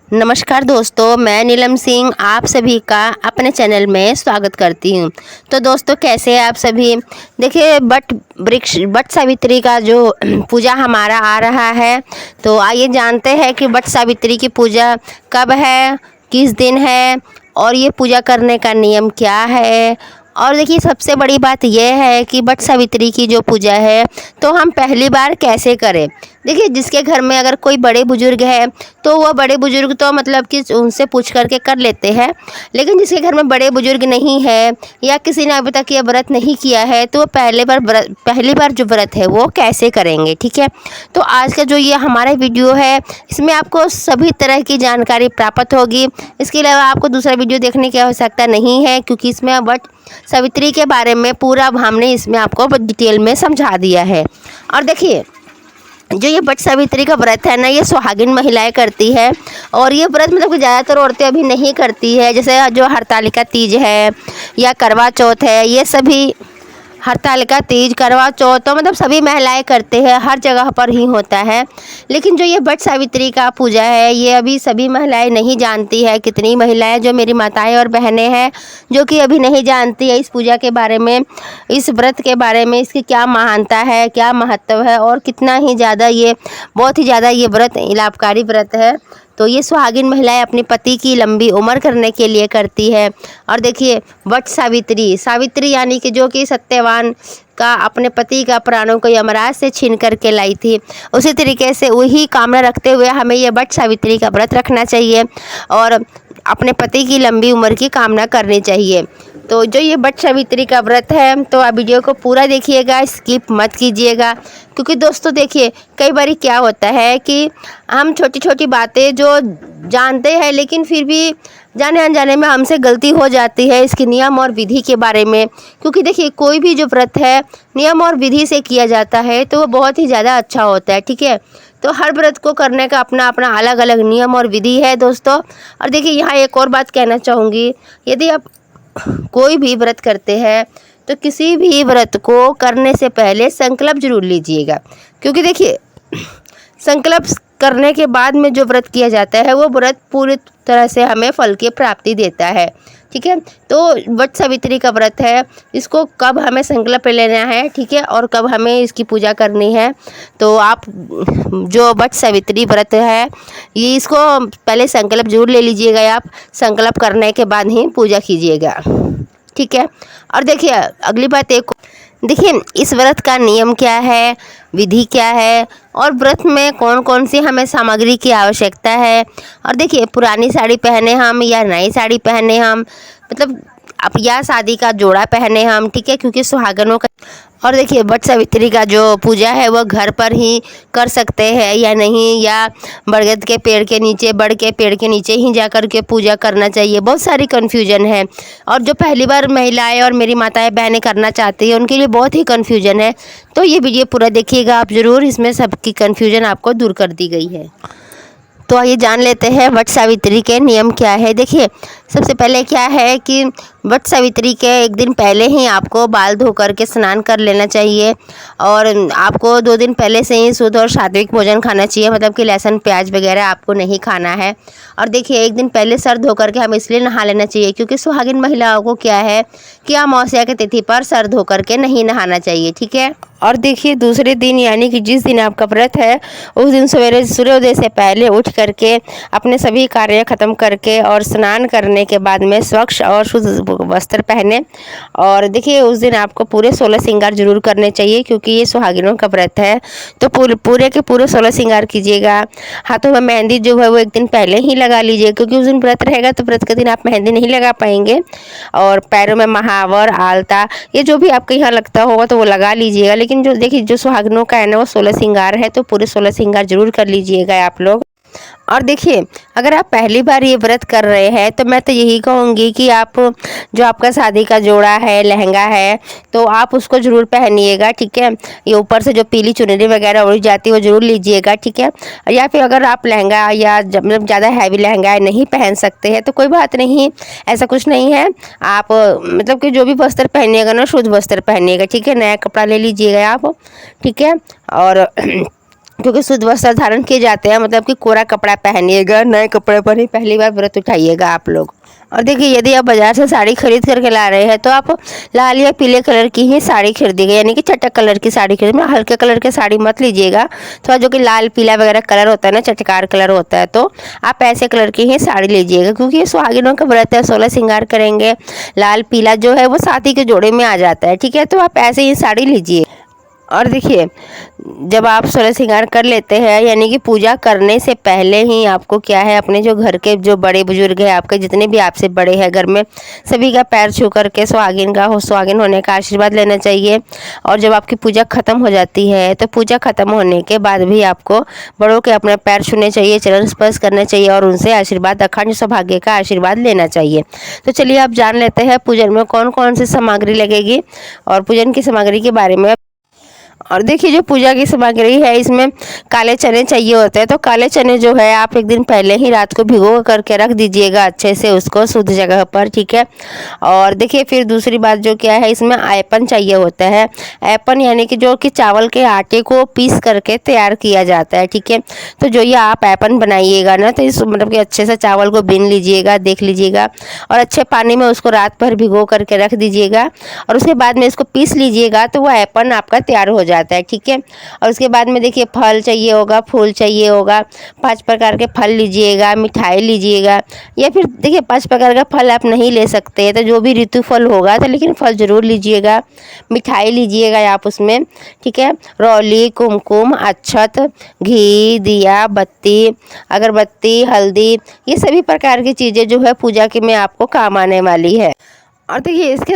नमस्कार दोस्तों, मैं नीलम सिंह आप सभी का अपने चैनल में स्वागत करती हूँ। तो दोस्तों, कैसे हैं आप सभी। देखिए, वट सावित्री का जो पूजा हमारा आ रहा है, तो आइए जानते हैं कि वट सावित्री की पूजा कब है, किस दिन है और ये पूजा करने का नियम क्या है। और देखिए, सबसे बड़ी बात यह है कि वट सावित्री की जो पूजा है तो हम पहली बार कैसे करें। देखिए, जिसके घर में अगर कोई बड़े बुजुर्ग है तो वह बड़े बुजुर्ग तो मतलब कि उनसे पूछ करके कर लेते हैं, लेकिन जिसके घर में बड़े बुजुर्ग नहीं है या किसी ने अभी तक ये व्रत नहीं किया है तो वो पहली बार जो व्रत है वो कैसे करेंगे। ठीक है, तो आज का जो ये हमारा वीडियो है इसमें आपको सभी तरह की जानकारी प्राप्त होगी। इसके अलावा आपको दूसरा वीडियो देखने की आवश्यकता नहीं है, क्योंकि इसमें वट सावित्री के बारे में पूरा हमने इसमें आपको डिटेल में समझा दिया है। और देखिए, जो ये वट सावित्री का व्रत है ना, ये सुहागिन महिलाएं करती है। और ये व्रत मतलब कि ज़्यादातर औरतें अभी नहीं करती है। जैसे जो हरतालिका तीज है या करवा चौथ है, ये सभी हरतालिका तीज, करवा चौथ तो मतलब सभी महिलाएं करते हैं, हर जगह पर ही होता है। लेकिन जो ये वट सावित्री का पूजा है ये अभी सभी महिलाएं नहीं जानती है। कितनी महिलाएं जो मेरी माताएं और बहनें हैं जो कि अभी नहीं जानती है इस पूजा के बारे में, इस व्रत के बारे में, इसकी क्या महानता है, क्या महत्व है और कितना ही ज़्यादा ये बहुत ही ज़्यादा ये व्रत लाभकारी व्रत है। तो ये सुहागिन महिलाएं अपने पति की लंबी उम्र करने के लिए करती है। और देखिए, वट सावित्री, सावित्री यानी कि जो कि सत्यवान का अपने पति का प्राणों को यमराज से छीन करके लाई थी, उसी तरीके से वही कामना रखते हुए हमें ये वट सावित्री का व्रत रखना चाहिए और अपने पति की लंबी उम्र की कामना करनी चाहिए। तो जो ये वट सावित्री का व्रत है तो आप वीडियो को पूरा देखिएगा, स्किप मत कीजिएगा। क्योंकि दोस्तों देखिए, कई बार क्या होता है कि हम छोटी छोटी बातें जो जानते हैं लेकिन फिर भी जाने अनजाने में हमसे गलती हो जाती है इसके नियम और विधि के बारे में। क्योंकि देखिए, कोई भी जो व्रत है नियम और विधि से किया जाता है तो वो बहुत ही ज़्यादा अच्छा होता है। ठीक है, तो हर व्रत को करने का अपना अपना अलग अलग नियम और विधि है दोस्तों। और देखिए, यहाँ एक और बात कहना चाहूँगी, यदि आप कोई भी व्रत करते हैं तो किसी भी व्रत को करने से पहले संकल्प जरूर लीजिएगा। क्योंकि देखिए, संकल्प करने के बाद में जो व्रत किया जाता है वो व्रत पूरी तरह से हमें फल की प्राप्ति देता है। ठीक है, तो वट सावित्री का व्रत है, इसको कब हमें संकल्प लेना है, ठीक है, और कब हमें इसकी पूजा करनी है। तो आप जो वट सावित्री व्रत है ये इसको पहले संकल्प जरूर ले लीजिएगा। आप संकल्प करने के बाद ही पूजा कीजिएगा। ठीक है, और देखिए अगली बात देखिए, इस व्रत का नियम क्या है, विधि क्या है और व्रत में कौन कौन सी हमें सामग्री की आवश्यकता है। और देखिए, पुरानी साड़ी पहने हम या नई साड़ी पहने हम, मतलब अब या शादी का जोड़ा पहने हम, ठीक है, क्योंकि सुहागनों का। और देखिए, वट सावित्री का जो पूजा है वो घर पर ही कर सकते हैं या नहीं, या बरगद के पेड़ के नीचे, बड़ के पेड़ के नीचे ही जा कर के पूजा करना चाहिए। बहुत सारी कन्फ्यूजन है और जो पहली बार महिलाएं और मेरी माताएं बहनें करना चाहती हैं उनके लिए बहुत ही कन्फ्यूजन है। तो ये वीडियो पूरा देखिएगा आप ज़रूर, इसमें सबकी कन्फ्यूजन आपको दूर कर दी गई है। तो आइए जान लेते हैं वट सावित्री के नियम क्या है। देखिए, सबसे पहले क्या है कि वट सावित्री के एक दिन पहले ही आपको बाल धो कर के स्नान कर लेना चाहिए और आपको 2 दिन पहले से ही शुद्ध और सात्विक भोजन खाना चाहिए, मतलब कि लहसुन प्याज वगैरह आपको नहीं खाना है। और देखिए, एक दिन पहले सर धो करके हम इसलिए नहा लेना चाहिए क्योंकि सुहागिन महिलाओं को क्या है कि अमावस्या की तिथि पर सर धो करके नहीं नहाना चाहिए। ठीक है, और देखिए, दूसरे दिन यानी कि जिस दिन आपका व्रत है उस दिन सवेरे सूर्योदय से पहले उठ करके अपने सभी कार्य खत्म करके और स्नान करने के बाद में स्वच्छ और शुद्ध वस्त्र पहने। और देखिए, उस दिन आपको पूरे 16 श्रृंगार जरूर करने चाहिए क्योंकि ये सुहागिनों का व्रत है। तो पूरे के पूरे 16 श्रृंगार कीजिएगा। हाथों में मेहंदी जो है वो एक दिन पहले ही लगा लीजिए, क्योंकि उस दिन व्रत रहेगा तो व्रत के दिन आप मेहंदी नहीं लगा पाएंगे। और पैरों में महावर, आलता, ये जो भी आपके यहाँ लगता होगा तो वो लगा लीजिएगा। लेकिन जो देखिए, जो सुहागिनों का है ना वो 16 श्रृंगार है, तो पूरे 16 श्रृंगार जरूर कर लीजिएगा आप लोग। और देखिए, अगर आप पहली बार ये व्रत कर रहे हैं तो मैं तो यही कहूँगी कि आप जो आपका शादी का जोड़ा है, लहंगा है, तो आप उसको ज़रूर पहनिएगा। ठीक है, ये ऊपर से जो पीली चुनरी वगैरह उड़ जाती है वो ज़रूर लीजिएगा। ठीक है, या फिर अगर आप लहंगा या मतलब ज़्यादा हैवी लहंगा नहीं पहन सकते हैं तो कोई बात नहीं, ऐसा कुछ नहीं है। आप मतलब कि जो भी वस्त्र पहनिएगा ना, शुद्ध वस्त्र पहनिएगा। ठीक है, नया कपड़ा ले लीजिएगा आप। ठीक है, और क्योंकि शुद्ध वस्त्र धारण किए जाते हैं, मतलब कि कोरा कपड़ा पहनिएगा, नए कपड़े पर ही पहली बार व्रत उठाइएगा आप लोग। और देखिए, यदि आप बाजार से साड़ी खरीद करके ला रहे हैं तो आप लाल या पीले कलर की ही साड़ी खरीदिएगा, यानी कि चटक कलर की साड़ी खरीद, हल्के कलर की साड़ी मत लीजिएगा। थोड़ा जो कि लाल पीला वगैरह कलर होता है ना, चटकार कलर होता है, तो आप ऐसे कलर की ही साड़ी लीजिएगा, क्योंकि ये सुहागिनों का व्रत है, 16 श्रृंगार करेंगे। लाल पीला जो है वो शादी के जोड़े में आ जाता है, ठीक है, तो आप ऐसे ही साड़ी लीजिए। और देखिए, जब आप 16 श्रृंगार कर लेते हैं, यानी कि पूजा करने से पहले ही आपको क्या है, अपने जो घर के जो बड़े बुजुर्ग हैं, आपके जितने भी आपसे बड़े हैं घर में, सभी का पैर छू करके सुहागिन होने का आशीर्वाद लेना चाहिए। और जब आपकी पूजा खत्म हो जाती है तो पूजा खत्म होने के बाद भी आपको बड़ों के अपने पैर छूने चाहिए, चरण स्पर्श करना चाहिए और उनसे आशीर्वाद, अखंड सौभाग्य का आशीर्वाद लेना चाहिए। तो चलिए आप जान लेते हैं पूजन में कौन कौन सी सामग्री लगेगी और पूजन की सामग्री के बारे में। और देखिए, जो पूजा की सामग्री है इसमें काले चने चाहिए होते हैं। तो काले चने जो है आप एक दिन पहले ही रात को भिगो करके रख दीजिएगा अच्छे से, उसको शुद्ध जगह पर, ठीक है। और देखिए, फिर दूसरी बात जो क्या है, इसमें ऐपन चाहिए होता है। ऐपन यानी कि जो कि चावल के आटे को पीस करके तैयार किया जाता है, ठीक है। तो जो ये आप ऐपन बनाइएगा ना, तो इस मतलब कि अच्छे से चावल को बीन लीजिएगा, देख लीजिएगा, और अच्छे पानी में उसको रात भर भिगो करके रख दीजिएगा, और उसके बाद में इसको पीस लीजिएगा, तो वो ऐपन आपका तैयार हो जाता है, ठीक है। और उसके बाद में देखिए, फल चाहिए होगा, फूल चाहिए होगा, 5 प्रकार के फल लीजिएगा, मिठाई लीजिएगा, या फिर देखिए 5 प्रकार का फल आप नहीं ले सकते तो जो भी ऋतु फल होगा, तो लेकिन फल जरूर लीजिएगा, मिठाई लीजिएगा आप उसमें, ठीक है। रौली, कुमकुम, अक्षत, घी, दिया, बत्ती, अगरबत्ती, हल्दी, ये सभी प्रकार की चीज़ें जो है पूजा के में आपको काम आने वाली है। और देखिए, इसके